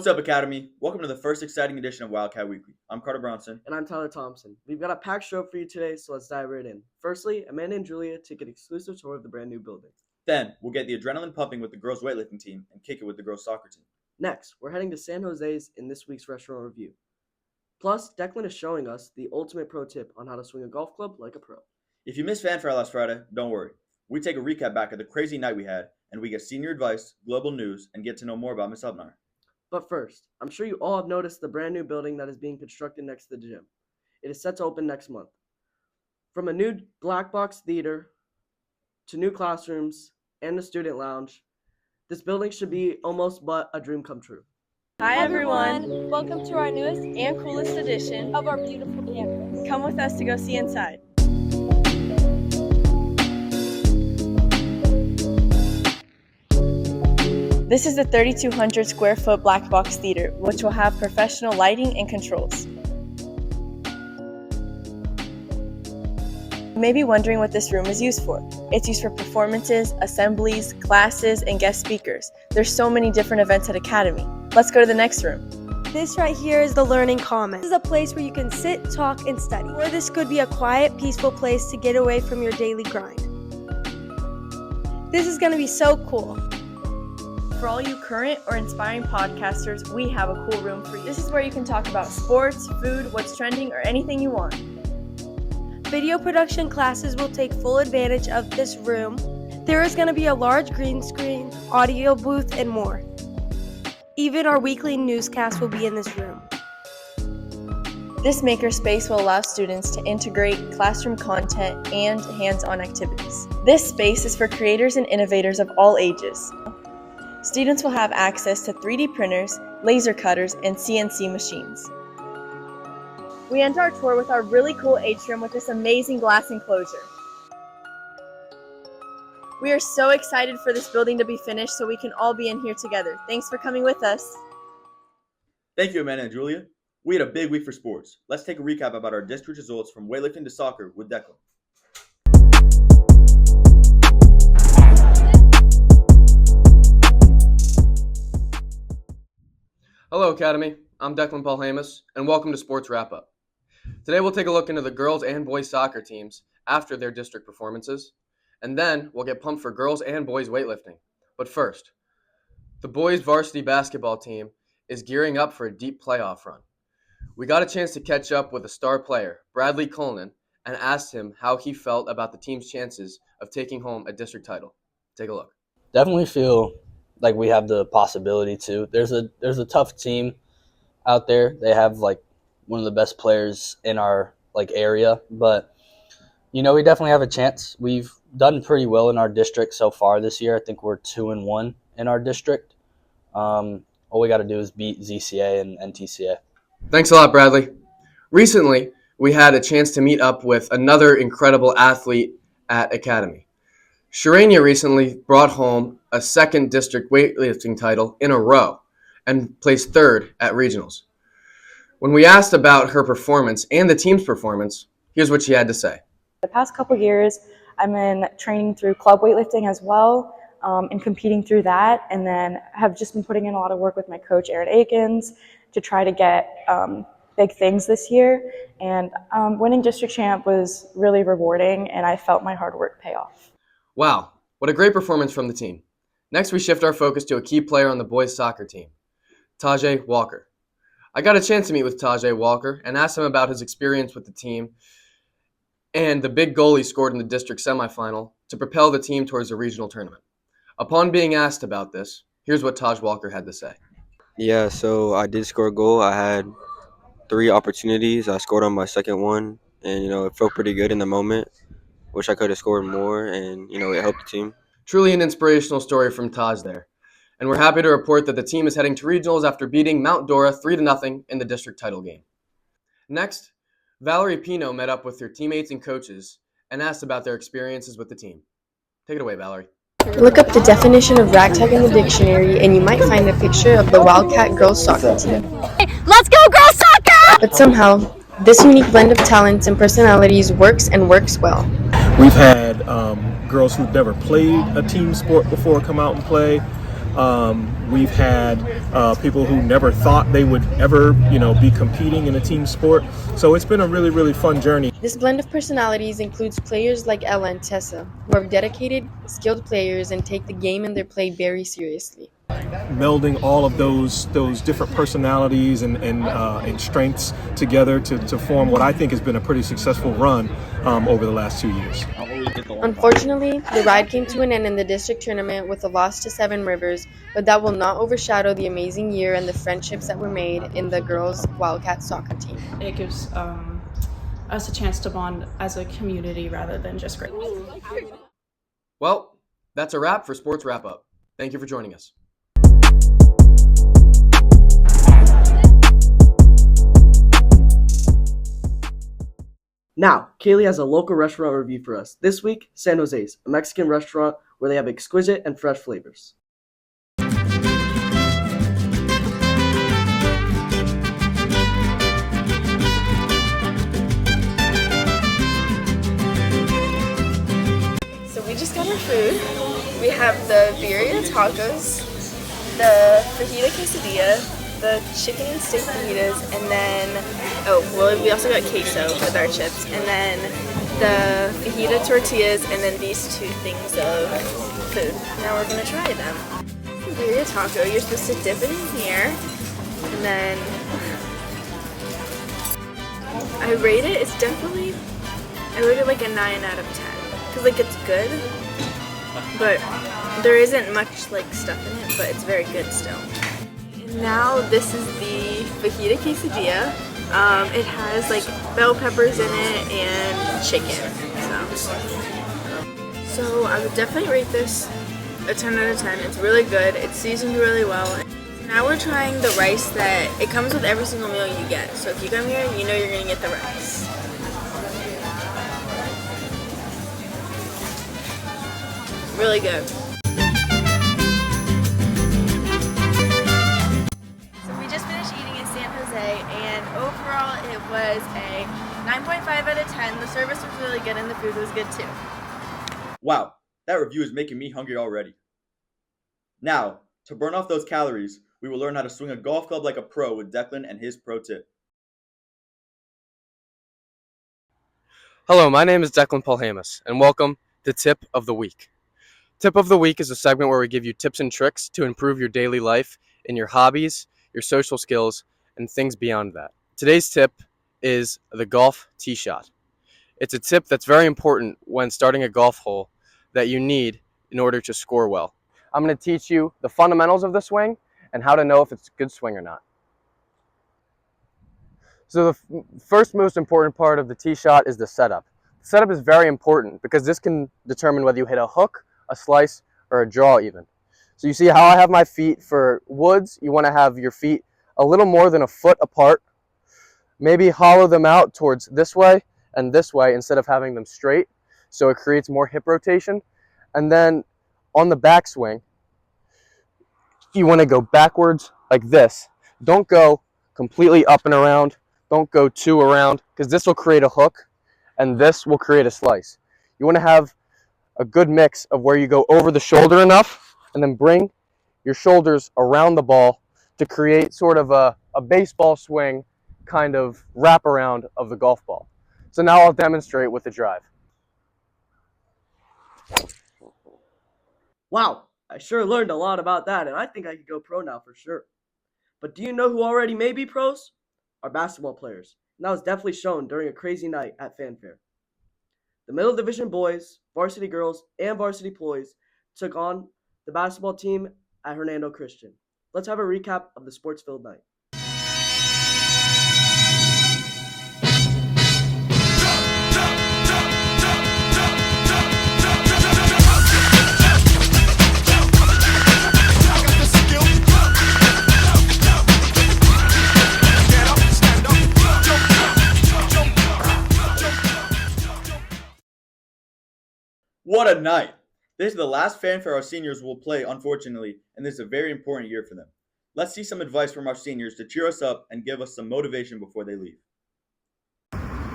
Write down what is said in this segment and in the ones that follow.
What's up, Academy? Welcome to the first exciting edition of Wildcat Weekly. I'm Carter Bronson. And I'm Tyler Thompson. We've got a packed show for you today, so let's dive right in. Firstly, Amanda and Julia take an exclusive tour of the brand new building. Then, we'll get the adrenaline pumping with the girls' weightlifting team and kick it with the girls' soccer team. Next, we're heading to San Jose's in this week's restaurant review. Plus, Declan is showing us the ultimate pro tip on how to swing a golf club like a pro. If you missed Fanfare last Friday, don't worry. We take a recap back of the crazy night we had, and we get senior advice, global news, and get to know more about Miss Upnar. But first, I'm sure you all have noticed the brand new building that is being constructed next to the gym. It is set to open next month. From a new black box theater to new classrooms and a student lounge, this building should be almost but a dream come true. Hi everyone! Welcome to our newest and coolest edition of our beautiful campus. Come with us to go see inside. This is the 3,200 square foot black box theater, which will have professional lighting and controls. You may be wondering what this room is used for. It's used for performances, assemblies, classes, and guest speakers. There's so many different events at Academy. Let's go to the next room. This right here is the Learning Commons. This is a place where you can sit, talk, and study. Or this could be a quiet, peaceful place to get away from your daily grind. This is going to be so cool. For all you current or inspiring podcasters, we have a cool room for you. This is where you can talk about sports, food, what's trending, or anything you want. Video production classes will take full advantage of this room. There is going to be a large green screen, audio booth, and more. Even our weekly newscast will be in this room. This makerspace will allow students to integrate classroom content and hands-on activities. This space is for creators and innovators of all ages. Students will have access to 3D printers, laser cutters, and CNC machines. We end our tour with our really cool atrium with this amazing glass enclosure. We are so excited for this building to be finished so we can all be in here together. Thanks for coming with us. Thank you, Amanda and Julia. We had a big week for sports. Let's take a recap about our district results from weightlifting to soccer with Declan. Hello, Academy. I'm Declan Paul Hamus, and welcome to Sports Wrap-Up. Today we'll take a look into the girls and boys soccer teams after their district performances, and then we'll get pumped for girls and boys weightlifting. But first, the boys varsity basketball team is gearing up for a deep playoff run. We got a chance to catch up with a star player, Bradley Cullinan, and asked him how he felt about the team's chances of taking home a district title. Take a look. Definitely feel like we have the possibility to. There's a tough team out there. They have like one of the best players in our area, but we definitely have a chance. We've done pretty well in our district so far this year. I think we're 2-1 in our district. All we got to do is beat ZCA and NTCA. Thanks a lot, Bradley. Recently, we had a chance to meet up with another incredible athlete at Academy. Sharania recently brought home a second district weightlifting title in a row and placed third at regionals. When we asked about her performance and the team's performance, here's what she had to say. The past couple years, I've been training through club weightlifting as well and competing through that, and then have just been putting in a lot of work with my coach, Aaron Akins, to try to get big things this year. And winning district champ was really rewarding, and I felt my hard work pay off. Wow, what a great performance from the team. Next, we shift our focus to a key player on the boys soccer team, Tajay Walker. I got a chance to meet with Tajay Walker and asked him about his experience with the team and the big goal he scored in the district semifinal to propel the team towards the regional tournament. Upon being asked about this, here's what Taj Walker had to say. Yeah, so I did score a goal. I had 3 opportunities. I scored on my second one, and, it felt pretty good in the moment. Wish I could have scored more, and, it helped the team. Truly an inspirational story from Taj there. And we're happy to report that the team is heading to regionals after beating Mount Dora 3-0 in the district title game. Next, Valerie Pino met up with her teammates and coaches and asked about their experiences with the team. Take it away, Valerie. Look up the definition of ragtag in the dictionary and you might find a picture of the Wildcat girls soccer team. Hey, let's go girls soccer! But somehow, this unique blend of talents and personalities works and works well. We've had girls who've never played a team sport before come out and play. We've had people who never thought they would ever, be competing in a team sport. So it's been a really, really fun journey. This blend of personalities includes players like Ella and Tessa, who are dedicated, skilled players and take the game and their play very seriously. Melding all of those different personalities and strengths together to form what I think has been a pretty successful run over the last 2 years. Unfortunately, the ride came to an end in the district tournament with a loss to Seven Rivers, but that will not overshadow the amazing year and the friendships that were made in the girls' Wildcat soccer team. It gives us a chance to bond as a community rather than just grades. Well, that's a wrap for Sports Wrap Up. Thank you for joining us. Now, Kaylee has a local restaurant review for us. This week, San Jose's, a Mexican restaurant where they have exquisite and fresh flavors. So we just got our food. We have the birria tacos, the fajita quesadilla, the chicken and steak fajitas, and then, we also got queso with our chips, and then the fajita tortillas, and then these two things of food. Now we're gonna try them. Birria taco, you're supposed to dip it in here, and then I rate it, I rate it like a 9 out of 10, because like it's good, but there isn't much like stuff in it, but it's very good still. Now this is the fajita quesadilla. It has like bell peppers in it and chicken. So I would definitely rate this a 10 out of 10. It's really good. It's seasoned really well. Now we're trying the rice that it comes with every single meal you get. So if you come here, you know you're gonna get the rice. Really good. And overall it was a 9.5 out of 10. The service was really good and the food was good too. Wow, that review is making me hungry already. Now, to burn off those calories, we will learn how to swing a golf club like a pro with Declan and his pro tip. Hello, my name is Declan Polhamus, and welcome to Tip of the Week. Tip of the Week is a segment where we give you tips and tricks to improve your daily life in your hobbies, your social skills, and things beyond that. Today's tip is the golf tee shot. It's a tip that's very important when starting a golf hole that you need in order to score well. I'm going to teach you the fundamentals of the swing and how to know if it's a good swing or not. So the first most important part of the tee shot is the setup. The setup is very important because this can determine whether you hit a hook, a slice, or a draw even. So you see how I have my feet for woods. You want to have your feet a little more than a foot apart. Maybe hollow them out towards this way and this way instead of having them straight, so it creates more hip rotation. And then on the backswing, you want to go backwards like this. Don't go completely up and around. Don't go two around, because this will create a hook and this will create a slice. You want to have a good mix of where you go over the shoulder enough and then bring your shoulders around the ball to create sort of a baseball swing kind of wraparound of the golf ball. So now I'll demonstrate with the drive. Wow, I sure learned a lot about that, and I think I could go pro now for sure. But do you know who already may be pros? Our basketball players. And that was definitely shown during a crazy night at Fanfare. The middle division boys, varsity girls, and varsity boys took on the basketball team at Hernando Christian. Let's have a recap of the sports-filled night. What a night! This is the last fanfare our seniors will play, unfortunately, and this is a very important year for them. Let's see some advice from our seniors to cheer us up and give us some motivation before they leave.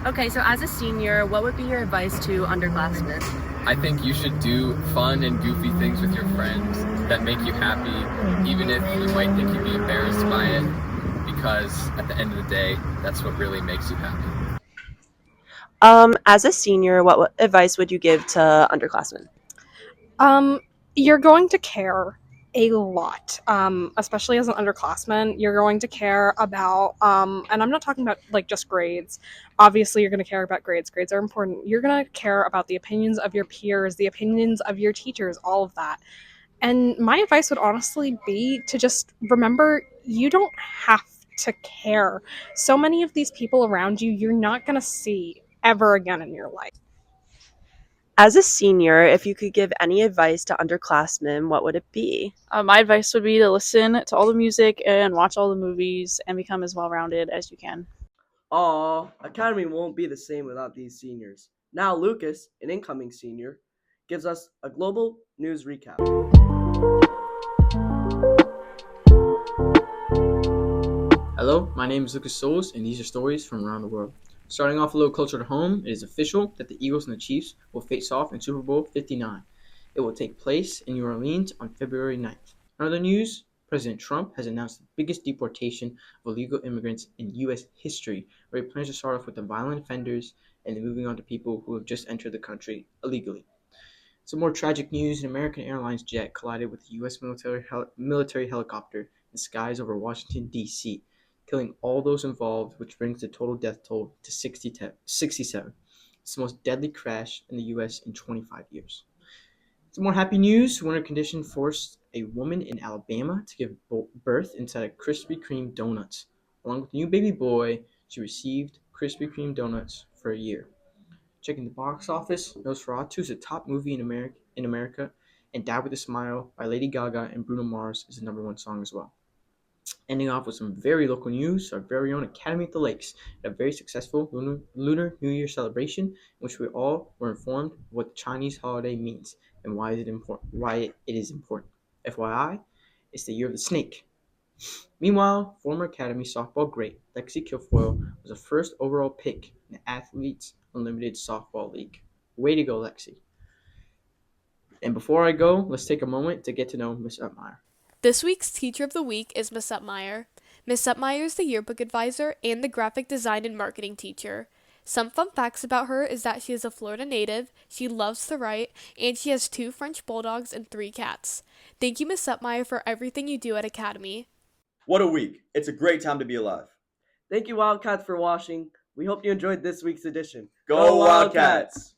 Okay, so as a senior, what would be your advice to underclassmen? I think you should do fun and goofy things with your friends. that make you happy, even if you might think you'd be embarrassed by it, because at the end of the day, that's what really makes you happy. As a senior, what advice would you give to underclassmen? You're going to care a lot, especially as an underclassman. You're going to care about, and I'm not talking about like just grades. Obviously, you're going to care about grades. Grades are important. You're going to care about the opinions of your peers, the opinions of your teachers, all of that. And my advice would honestly be to just remember you don't have to care. So many of these people around you, you're not going to see ever again in your life. As a senior, if you could give any advice to underclassmen, what would it be? My advice would be to listen to all the music and watch all the movies and become as well-rounded as you can. Aw, Academy won't be the same without these seniors. Now Lucas, an incoming senior, gives us a global news recap. Hello, my name is Lucas Souls, and these are stories from around the world. Starting off a little closer to home, it is official that the Eagles and the Chiefs will face off in Super Bowl 59. It will take place in New Orleans on February 9th. In other news, President Trump has announced the biggest deportation of illegal immigrants in U.S. history, where he plans to start off with the violent offenders and then moving on to people who have just entered the country illegally. Some more tragic news: an American Airlines jet collided with a U.S. military helicopter in the skies over Washington, D.C., killing all those involved, which brings the total death toll to 67. It's the most deadly crash in the U.S. in 25 years. Some more happy news: winter condition forced a woman in Alabama to give birth inside of Krispy Kreme donuts. Along with a new baby boy, she received Krispy Kreme donuts for a year. Checking the box office, Nosferatu is the top movie in America, and Die With a Smile by Lady Gaga and Bruno Mars is the #1 song as well. Ending off with some very local news, our very own Academy at the Lakes had a very successful Lunar New Year celebration in which we all were informed what the Chinese holiday means and why it is important. FYI, it's the year of the snake. Meanwhile, former Academy softball great Lexi Kilfoyle was the first overall pick in the Athletes Unlimited Softball League. Way to go, Lexi. And before I go, let's take a moment to get to know Miss Uppmeyer. This week's Teacher of the Week is Miss Uppmeyer. Miss Uppmeyer is the yearbook advisor and the graphic design and marketing teacher. Some fun facts about her is that she is a Florida native, she loves to write, and she has 2 French bulldogs and 3 cats. Thank you, Miss Uppmeyer, for everything you do at Academy. What a week. It's a great time to be alive. Thank you, Wildcats, for watching. We hope you enjoyed this week's edition. Go Wildcats!